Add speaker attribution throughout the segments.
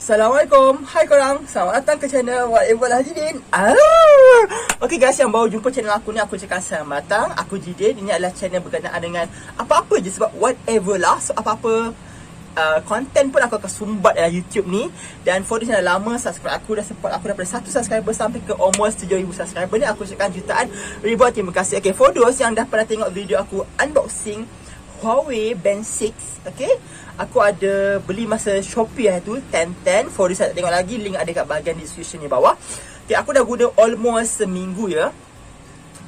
Speaker 1: Assalamualaikum, hai korang. Selamat datang ke channel Whatever Jidin. Okay guys, yang baru jumpa channel aku ni, aku cakap selamat datang. Aku Jidin. Ini adalah channel berkenaan dengan apa-apa je, sebab whatever lah. So apa-apa konten pun aku akan sumbat dalam YouTube ni. Dan for this dah lama subscribe aku, dah support aku daripada 1 subscriber sampai ke almost 7,000 subscriber ni. Aku cakap jutaan ribuan terima kasih. Okay, for those yang dah pernah tengok video aku unboxing Huawei Band 6, okay, aku ada beli masa Shopee tu, 10-10. For this, saya tak tengok lagi, link ada kat bahagian description ni bawah. Okay, aku dah guna almost seminggu ya.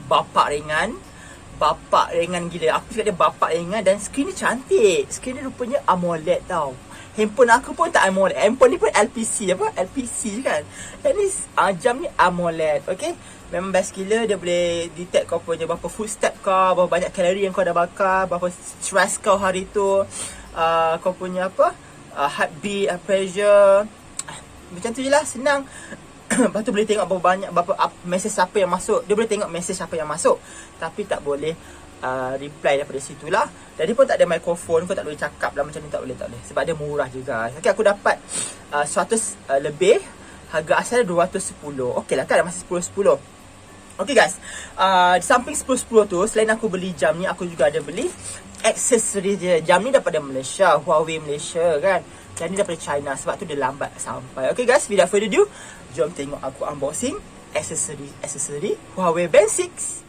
Speaker 1: Bapak ringan gila. Aku cakap dia bapak ringan dan skrin ni cantik. Skrin ni rupanya AMOLED tau. Handphone aku pun tak AMOLED. Handphone ni pun LPC kan. Yang ni jam ni AMOLED. Okay, memang best gila. Dia boleh detect kau punya berapa footstep kau, berapa banyak kalori yang kau dah bakar, berapa stress kau hari tu, kau punya heartbeat, pressure, macam tu je lah, senang. Lepas tu boleh tengok berapa message siapa yang masuk. Dia boleh tengok message siapa yang masuk, tapi tak boleh reply daripada situ lah. Dan dia pun tak ada mikrofon, kau tak boleh cakap lah macam ni, tak boleh. Sebab dia murah juga. Okay, aku dapat 100 lebih. Harga asal 210. Okay lah kan, ada masih 10-10. Okay guys, di samping 10-10 tu, selain aku beli jam ni, aku juga ada beli aksesori dia. Jam ni daripada Malaysia, Huawei Malaysia kan. Dan ni daripada China, sebab tu dia lambat sampai. Okay guys, without further ado, jom tengok aku unboxing aksesori Huawei Band 6.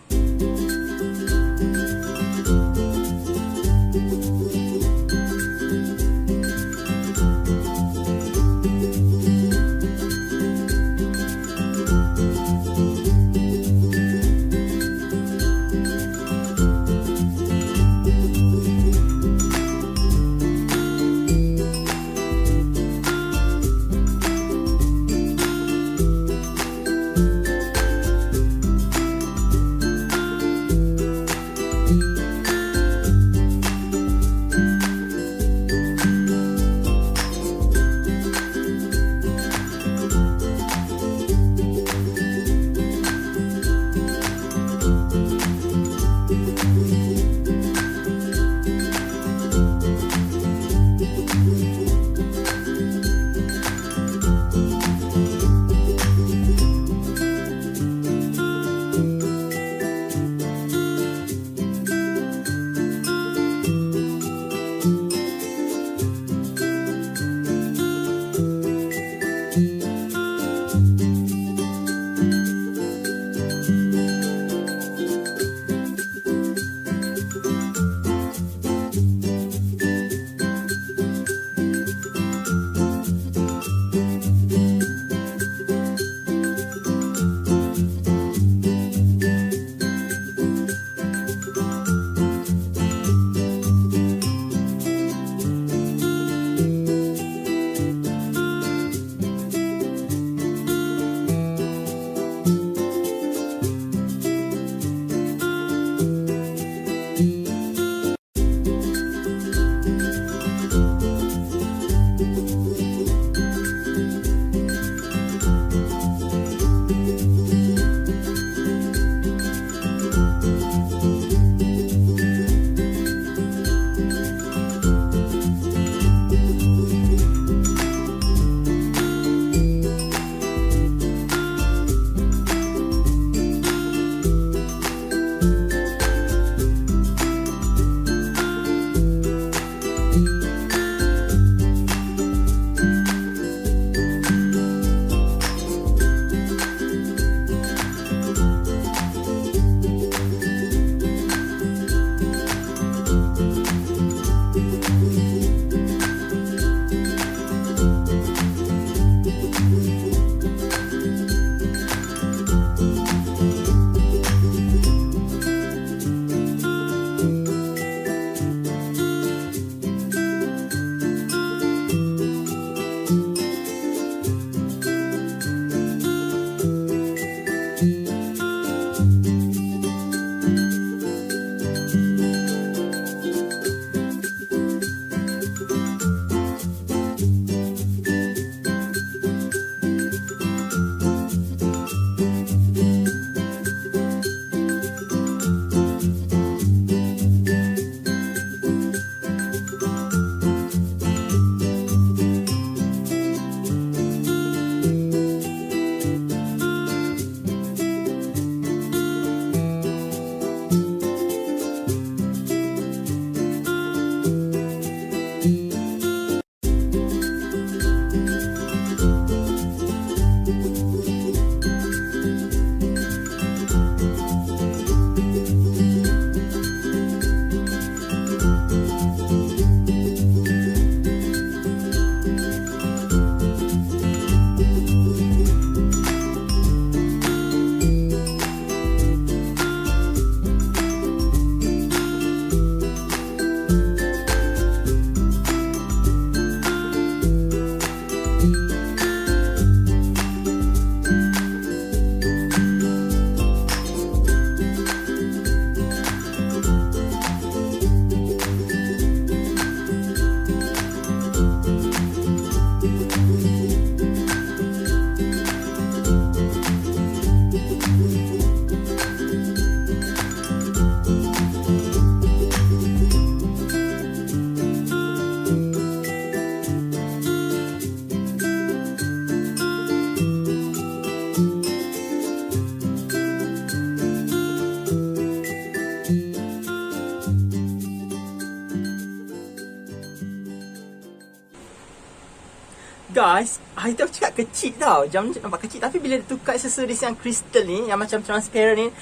Speaker 1: guys, hari tu aku cakap kecil tau. Jam ni nampak kecil, tapi bila dia tukar aksesoris yang crystal ni, yang macam transparent ni,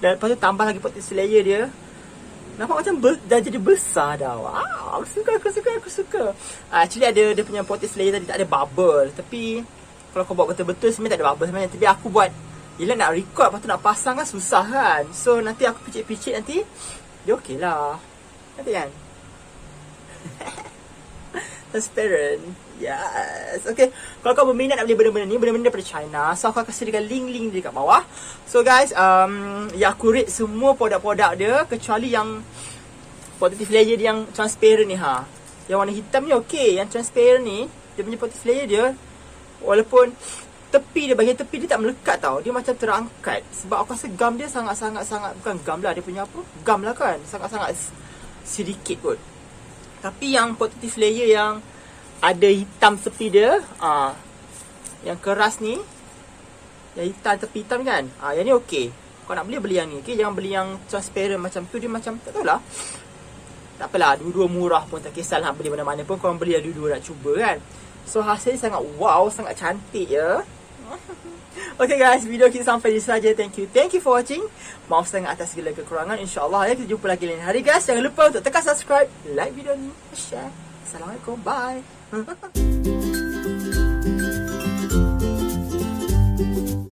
Speaker 1: dan lepas tu tambah lagi protective layer dia, nampak macam dah jadi besar dah. Wow, aku suka. Actually ada dia punya protective layer tadi tak ada bubble. Tapi kalau kau buat betul-betul sebenarnya tak ada bubble sebenarnya. Tapi aku buat, yelah nak record, lepas tu nak pasang kan susah kan. So nanti aku picit-picit nanti, dia okey lah. Nanti kan? Transparent. Yes. Okay, kalau kau berminat nak beli benda-benda ni, benda-benda daripada China, so aku akan sediakan link-link dekat bawah. So guys, ya aku rate semua produk-produk dia, kecuali yang protective layer dia yang transparent ni ha. Yang warna hitam ni okey, yang transparent ni, dia punya protective layer dia, walaupun tepi dia, bahagian tepi dia tak melekat tau, dia macam terangkat. Sebab aku rasa gam dia sangat-sangat, bukan gam lah, dia punya apa? Gam lah kan, sangat-sangat sedikit kot. Tapi yang protective layer yang ada hitam tepi dia, yang keras ni, yang hitam tepi hitam kan, yang ni okey. Kau nak beli yang ni, okey. Jangan beli yang transparent macam tu, dia macam tak tahulah. Tak apalah, dua-dua murah pun tak kisah lah, beli mana-mana pun korang beli dua-dua nak cuba kan. So hasilnya sangat wow, sangat cantik ya. Okay guys, video kita sampai di saja. Thank you for watching. Maaf sangat atas segala kekurangan. InsyaAllah ya, kita jumpa lagi lain hari guys. Jangan lupa untuk tekan subscribe, like video ni, share. Assalamualaikum, bye.